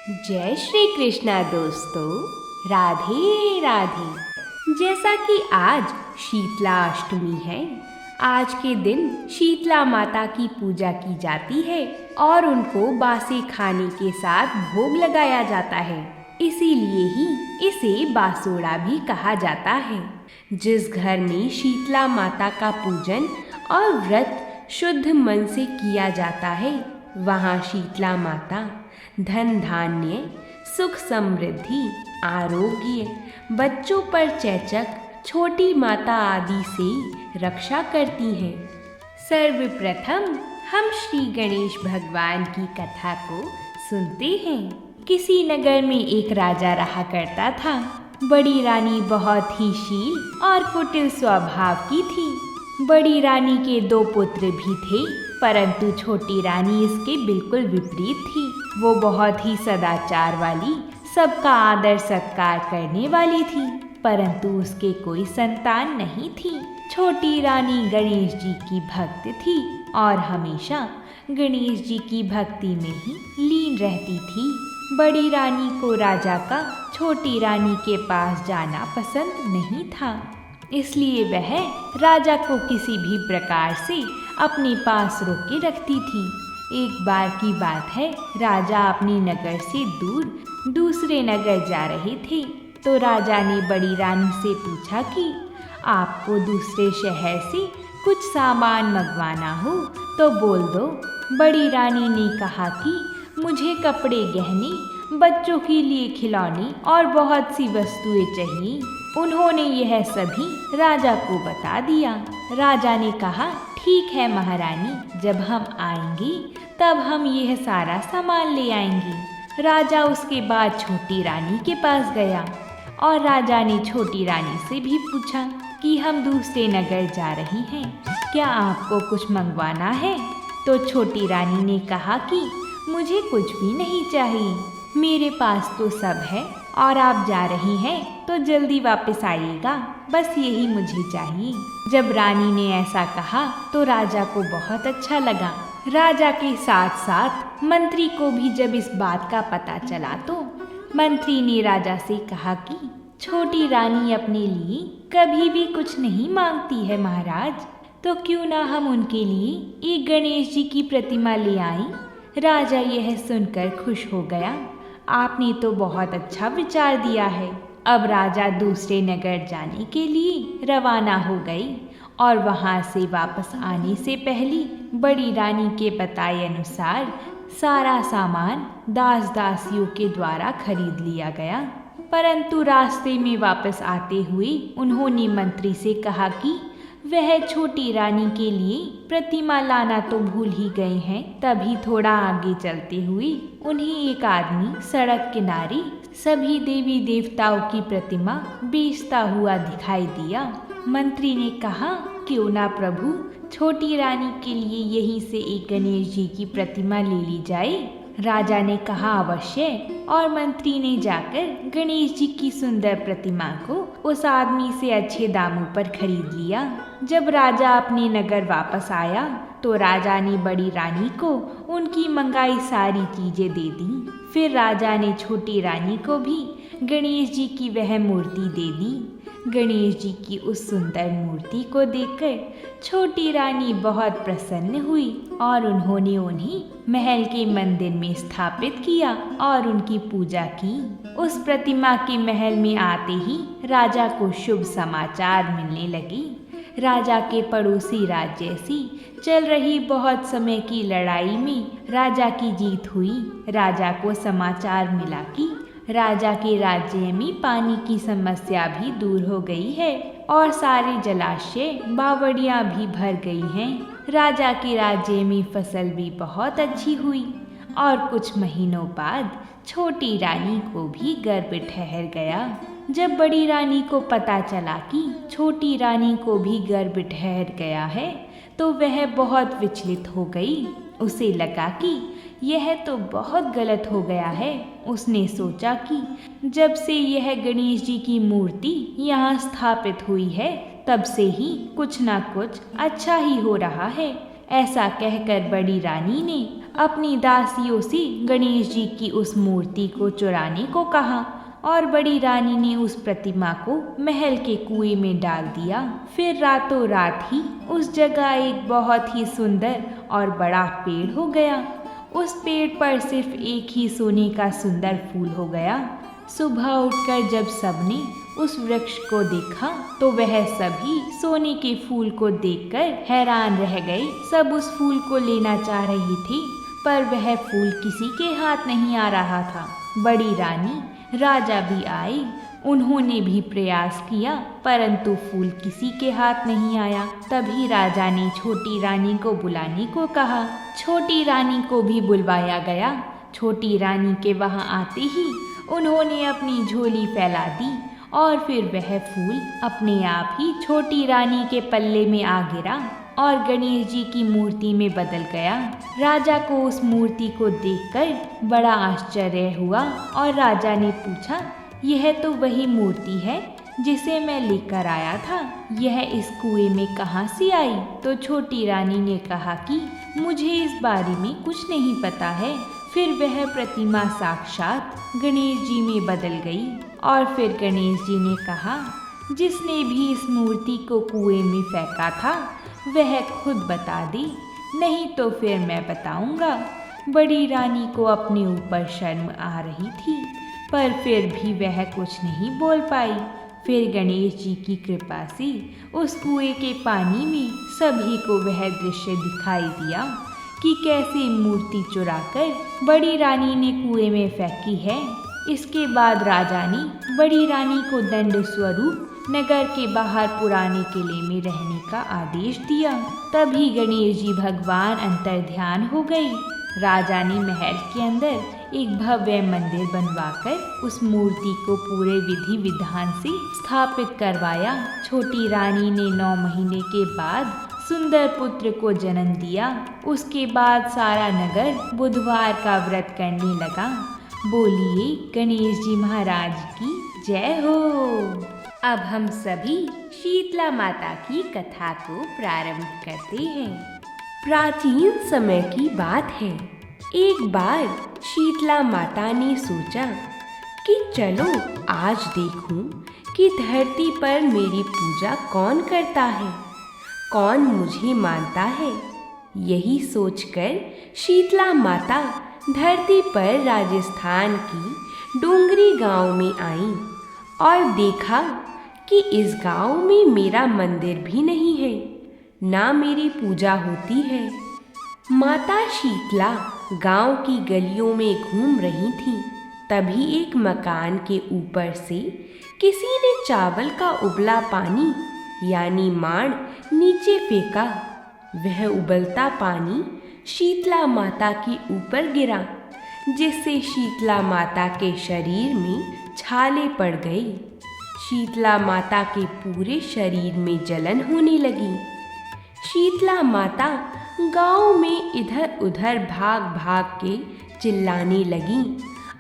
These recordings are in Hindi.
जय श्री कृष्णा दोस्तों, राधे राधे। जैसा कि आज शीतला अष्टमी है, आज के दिन शीतला माता की पूजा की जाती है और उनको बासी खाने के साथ भोग लगाया जाता है। इसीलिए ही इसे बासोड़ा भी कहा जाता है। जिस घर में शीतला माता का पूजन और व्रत शुद्ध मन से किया जाता है, वहाँ शीतला माता धन धान्य, सुख समृद्धि, आरोग्य, बच्चों पर चेचक, छोटी माता आदि से रक्षा करती हैं। सर्वप्रथम हम श्री गणेश भगवान की कथा को सुनते हैं। किसी नगर में एक राजा रहा करता था। बड़ी रानी बहुत ही शील और कुटिल स्वभाव की थी। बड़ी रानी के 2 पुत्र भी थे, परंतु छोटी रानी इसके बिल्कुल विपरीत थी। वो बहुत ही सदाचार वाली, सबका आदर सत्कार करने वाली थी, परंतु उसके कोई संतान नहीं थी। छोटी रानी गणेश जी की भक्त थी और हमेशा गणेश जी की भक्ति में ही लीन रहती थी। बड़ी रानी को राजा का छोटी रानी के पास जाना पसंद नहीं था, इसलिए वह राजा को किसी भी प्रकार से अपने पास रोके रखती थी। एक बार की बात है, राजा अपने नगर से दूर दूसरे नगर जा रहे थे, तो राजा ने बड़ी रानी से पूछा कि आपको दूसरे शहर से कुछ सामान मंगवाना हो तो बोल दो। बड़ी रानी ने कहा कि मुझे कपड़े, गहने, बच्चों के लिए खिलौने और बहुत सी वस्तुएं चाहिए। उन्होंने यह सभी राजा को बता दिया। राजा ने कहा, ठीक है महारानी, जब हम आएंगे तब हम यह सारा सामान ले आएंगे। राजा उसके बाद छोटी रानी के पास गया और राजा ने छोटी रानी से भी पूछा कि हम दूसरे नगर जा रही हैं, क्या आपको कुछ मंगवाना है? तो छोटी रानी ने कहा कि मुझे कुछ भी नहीं चाहिए, मेरे पास तो सब है और आप जा रही हैं तो जल्दी वापस आइएगा, बस यही मुझे चाहिए। जब रानी ने ऐसा कहा तो राजा को बहुत अच्छा लगा। राजा के साथ साथ मंत्री को भी जब इस बात का पता चला तो मंत्री ने राजा से कहा कि छोटी रानी अपने लिए कभी भी कुछ नहीं मांगती है महाराज, तो क्यों ना हम उनके लिए एक गणेश जी की प्रतिमा ले आएं। राजा यह सुनकर खुश हो गया। आपने तो बहुत अच्छा विचार दिया है। अब राजा दूसरे नगर जाने के लिए रवाना हो गई और वहां से वापस आने से पहले बड़ी रानी के बताए अनुसार सारा सामान दास दासियों के द्वारा खरीद लिया गया। परंतु रास्ते में वापस आते हुए उन्होंने मंत्री से कहा कि वह छोटी रानी के लिए प्रतिमा लाना तो भूल ही गए हैं। तभी थोड़ा आगे चलते हुए उन्हें एक आदमी सड़क किनारे सभी देवी देवताओं की प्रतिमा बेचता हुआ दिखाई दिया। मंत्री ने कहा, क्यों ना प्रभु छोटी रानी के लिए यहीं से एक गणेश जी की प्रतिमा ले ली जाए। राजा ने कहा, अवश्य, और मंत्री ने जाकर गणेश जी की सुंदर प्रतिमा को उस आदमी से अच्छे दामों पर खरीद लिया। जब राजा अपने नगर वापस आया तो राजा ने बड़ी रानी को उनकी मंगाई सारी चीजें दे दी। फिर राजा ने छोटी रानी को भी गणेश जी की वह मूर्ति दे दी। गणेश जी की उस सुंदर मूर्ति को देखकर छोटी रानी बहुत प्रसन्न हुई और उन्होंने उन्हें महल के मंदिर में स्थापित किया और उनकी पूजा की। उस प्रतिमा के महल में आते ही राजा को शुभ समाचार मिलने लगे। राजा के पड़ोसी राज्य से चल रही बहुत समय की लड़ाई में राजा की जीत हुई। राजा को समाचार मिला कि राजा के राज्य में पानी की समस्या भी दूर हो गई है और सारे जलाशय, बावड़ियां भी भर गई हैं। राजा के राज्य में फसल भी बहुत अच्छी हुई और कुछ महीनों बाद छोटी रानी को भी गर्भ ठहर गया। जब बड़ी रानी को पता चला कि छोटी रानी को भी गर्भ ठहर गया है तो वह बहुत विचलित हो गई। उसे लगा कि यह तो बहुत गलत हो गया है। उसने सोचा कि जब से यह गणेश जी की मूर्ति यहाँ स्थापित हुई है तब से ही कुछ ना कुछ अच्छा ही हो रहा है। ऐसा कहकर बड़ी रानी ने अपनी दासियों से गणेश जी की उस मूर्ति को चुराने को कहा और बड़ी रानी ने उस प्रतिमा को महल के कुएं में डाल दिया। फिर रातों रात ही उस जगह एक बहुत ही सुंदर और बड़ा पेड़ हो गया। उस पेड़ पर सिर्फ एक ही सोने का सुंदर फूल हो गया। सुबह उठकर जब सबने उस वृक्ष को देखा तो वह सभी सोने के फूल को देखकर हैरान रह गए। सब उस फूल को लेना चाह रही थी, पर वह फूल किसी के हाथ नहीं आ रहा था। बड़ी रानी, राजा भी आए, उन्होंने भी प्रयास किया, परंतु फूल किसी के हाथ नहीं आया। तभी राजा ने छोटी रानी को बुलाने को कहा। छोटी रानी को भी बुलवाया गया। छोटी रानी के वहां आते ही उन्होंने अपनी झोली फैला दी और फिर वह फूल अपने आप ही छोटी रानी के पल्ले में आ गिरा और गणेश जी की मूर्ति में बदल गया। राजा को उस मूर्ति को देखकर बड़ा आश्चर्य हुआ और राजा ने पूछा, यह तो वही मूर्ति है जिसे मैं लेकर आया था, यह इस कुएं में कहाँ से आई? तो छोटी रानी ने कहा कि मुझे इस बारे में कुछ नहीं पता है। फिर वह प्रतिमा साक्षात गणेश जी में बदल गई और फिर गणेश जी ने कहा, जिसने भी इस मूर्ति को कुएं में फेंका था वह खुद बता दे, नहीं तो फिर मैं बताऊंगा। बड़ी रानी को अपने ऊपर शर्म आ रही थी, पर फिर भी वह कुछ नहीं बोल पाई। फिर गणेश जी की कृपा से उस कुएं के पानी में सभी को वह दृश्य दिखाई दिया कि कैसे मूर्ति चुराकर बड़ी रानी ने कुएं में फेंकी है। इसके बाद राजा ने बड़ी रानी को दंड स्वरूप नगर के बाहर पुराने किले में रहने का आदेश दिया। तभी गणेश जी भगवान अंतर्ध्यान हो गए। राजा ने महल के अंदर एक भव्य मंदिर बनवाकर उस मूर्ति को पूरे विधि विधान से स्थापित करवाया। छोटी रानी ने 9 महीने के बाद सुंदर पुत्र को जन्म दिया। उसके बाद सारा नगर बुधवार का व्रत करने लगा। बोलिए गणेश जी महाराज की जय हो। अब हम सभी शीतला माता की कथा को प्रारंभ करते हैं। प्राचीन समय की बात है। एक बार शीतला माता ने सोचा कि चलो आज देखूं कि धरती पर मेरी पूजा कौन करता है, कौन मुझे मानता है। यही सोचकर शीतला माता धरती पर राजस्थान की डोंगरी गांव में आई और देखा कि इस गांव में मेरा मंदिर भी नहीं है, ना मेरी पूजा होती है। माता शीतला गांव की गलियों में घूम रही थी। तभी एक मकान के ऊपर से किसी ने चावल का उबला पानी यानी माड़ नीचे फेंका। वह उबलता पानी शीतला माता के ऊपर गिरा, जिससे शीतला माता के शरीर में छाले पड़ गई। शीतला माता के पूरे शरीर में जलन होने लगी। शीतला माता गांव में इधर उधर भाग भाग के चिल्लाने लगी,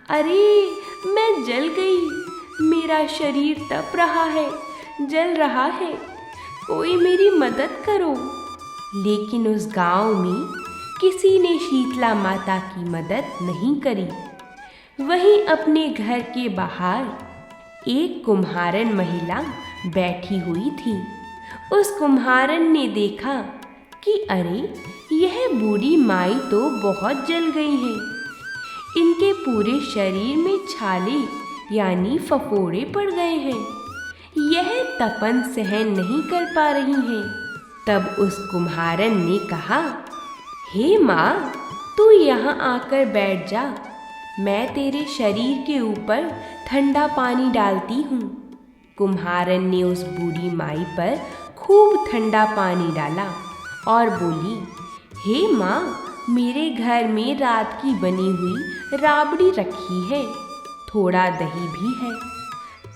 अरे मैं जल गई, मेरा शरीर तप रहा है, जल रहा है, कोई मेरी मदद करो। लेकिन उस गांव में किसी ने शीतला माता की मदद नहीं करी। वहीं अपने घर के बाहर एक कुम्हारन महिला बैठी हुई थी। उस कुम्हारन ने देखा कि अरे यह बूढ़ी माई तो बहुत जल गई है, इनके पूरे शरीर में छाले यानी फफोड़े पड़ गए हैं, यह तपन सहन नहीं कर पा रही हैं। तब उस कुम्हारन ने कहा, हे माँ, तू यहाँ आकर बैठ जा, मैं तेरे शरीर के ऊपर ठंडा पानी डालती हूँ। कुम्हारन ने उस बूढ़ी माई पर खूब ठंडा पानी डाला और बोली, हे माँ, मेरे घर में रात की बनी हुई राबड़ी रखी है, थोड़ा दही भी है,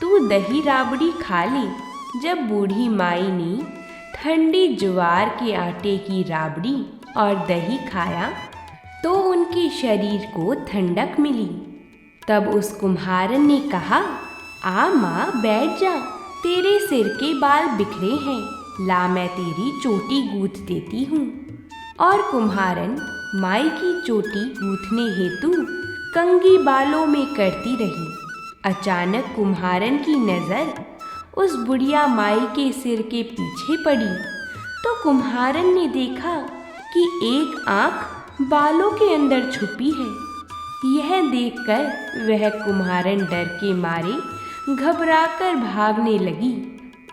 तू दही राबड़ी खा ले। जब बूढ़ी माई ने ठंडी ज्वार के आटे की राबड़ी और दही खाया तो उनके शरीर को ठंडक मिली। तब उस कुम्हारन ने कहा, आ माँ बैठ जा, तेरे सिर के बाल बिखरे हैं, ला मैं तेरी चोटी गूंथ देती हूँ। और कुम्हारन माई की चोटी गूंथने हेतु कंघी बालों में करती रही। अचानक कुम्हारन की नज़र उस बुढ़िया माई के सिर के पीछे पड़ी तो कुम्हारन ने देखा कि एक आंख बालों के अंदर छुपी है। यह देखकर वह कुम्हारन डर के मारे घबराकर भागने लगी।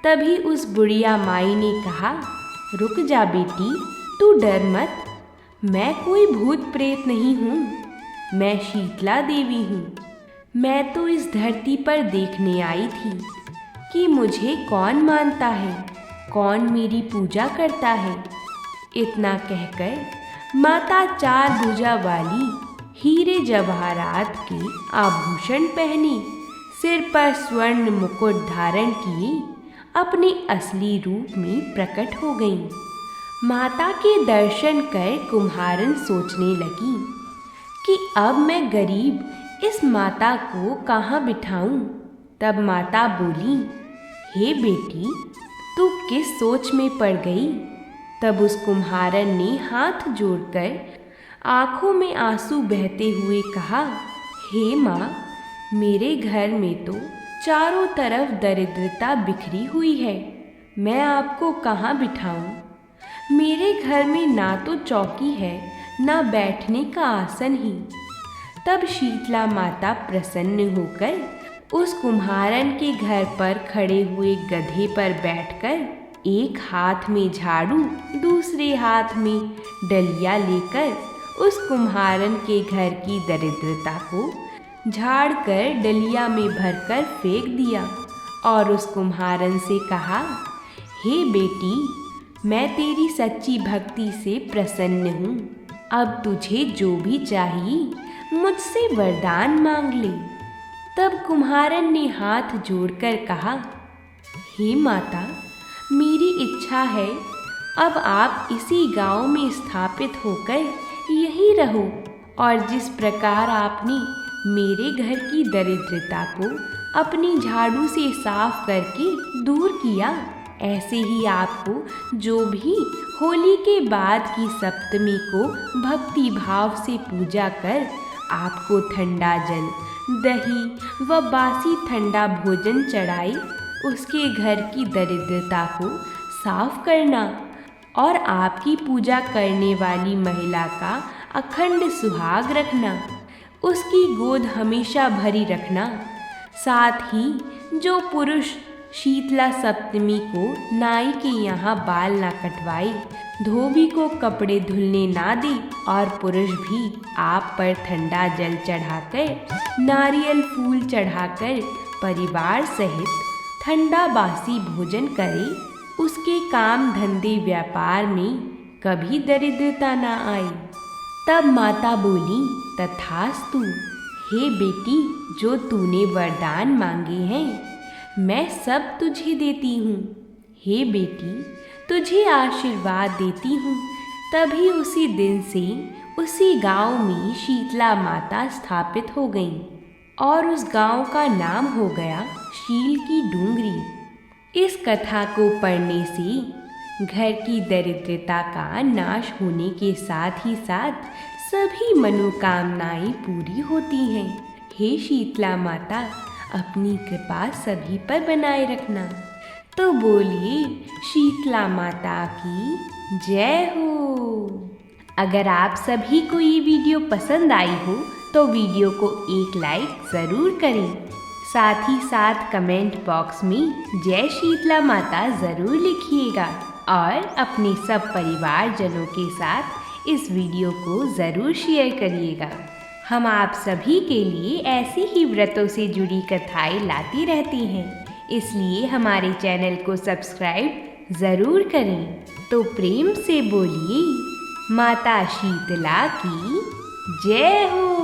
तभी उस बुढ़िया माई ने कहा, रुक जा बेटी, तू डर मत। मैं कोई भूत प्रेत नहीं हूँ, मैं शीतला देवी हूँ। मैं तो इस धरती पर देखने आई थी कि मुझे कौन मानता है, कौन मेरी पूजा करता है। इतना कहकर माता चार भुजा वाली हीरे जवाहरात के आभूषण पहने, सिर पर स्वर्ण मुकुट धारण किए अपने असली रूप में प्रकट हो गईं। माता के दर्शन कर कुम्हारन सोचने लगी कि अब मैं गरीब इस माता को कहाँ बिठाऊं। तब माता बोली, हे बेटी, तू किस सोच में पड़ गई? तब उस कुम्हारन ने हाथ जोड़कर आंखों में आंसू बहते हुए कहा, हे माँ, मेरे घर में तो चारों तरफ दरिद्रता बिखरी हुई है। मैं आपको कहाँ बिठाऊं? मेरे घर में ना तो चौकी है, ना बैठने का आसन ही। तब शीतला माता प्रसन्न होकर उस कुम्हारन के घर पर खड़े हुए गधे पर बैठकर एक हाथ में झाड़ू, दूसरे हाथ में डलिया लेकर उस कुम्हारन के घर की दरिद्रता को झाड़ कर डलिया में भरकर फेंक दिया और उस कुम्हारन से कहा, हे बेटी, मैं तेरी सच्ची भक्ति से प्रसन्न हूँ। अब तुझे जो भी चाहिए मुझसे वरदान मांग ले। तब कुम्हारन ने हाथ जोड़कर कहा, हे माता, मेरी इच्छा है अब आप इसी गांव में स्थापित होकर यहीं रहो और जिस प्रकार आपने मेरे घर की दरिद्रता को अपनी झाड़ू से साफ करके दूर किया, ऐसे ही आपको जो भी होली के बाद की सप्तमी को भक्ति भाव से पूजा कर आपको ठंडा जल, दही व बासी ठंडा भोजन चढ़ाए, उसके घर की दरिद्रता को साफ करना और आपकी पूजा करने वाली महिला का अखंड सुहाग रखना, उसकी गोद हमेशा भरी रखना। साथ ही जो पुरुष शीतला सप्तमी को नाई के यहाँ बाल ना कटवाए, धोबी को कपड़े धुलने ना दे और पुरुष भी आप पर ठंडा जल चढ़ाकर, नारियल फूल चढ़ाकर परिवार सहित ठंडा बासी भोजन करे, उसके काम धंधे व्यापार में कभी दरिद्रता ना आए। तब माता बोली, तथास्तु। हे बेटी, जो तूने वरदान मांगे हैं मैं सब तुझे देती हूँ। हे बेटी, तुझे आशीर्वाद देती हूँ। तभी उसी दिन से उसी गांव में शीतला माता स्थापित हो गईं और उस गांव का नाम हो गया शील की डूंगरी। इस कथा को पढ़ने से घर की दरिद्रता का नाश होने के साथ ही साथ सभी मनोकामनाएं पूरी होती हैं। हे शीतला माता, अपनी कृपा सभी पर बनाए रखना। तो बोलिए शीतला माता की जय हो। अगर आप सभी को ये वीडियो पसंद आई हो तो वीडियो को एक लाइक ज़रूर करें। साथ ही साथ कमेंट बॉक्स में जय शीतला माता ज़रूर लिखिएगा और अपने सब परिवारजनों के साथ इस वीडियो को ज़रूर शेयर करिएगा। हम आप सभी के लिए ऐसी ही व्रतों से जुड़ी कथाएं लाती रहती हैं, इसलिए हमारे चैनल को सब्सक्राइब ज़रूर करें। तो प्रेम से बोलिए माता शीतला की जय हो।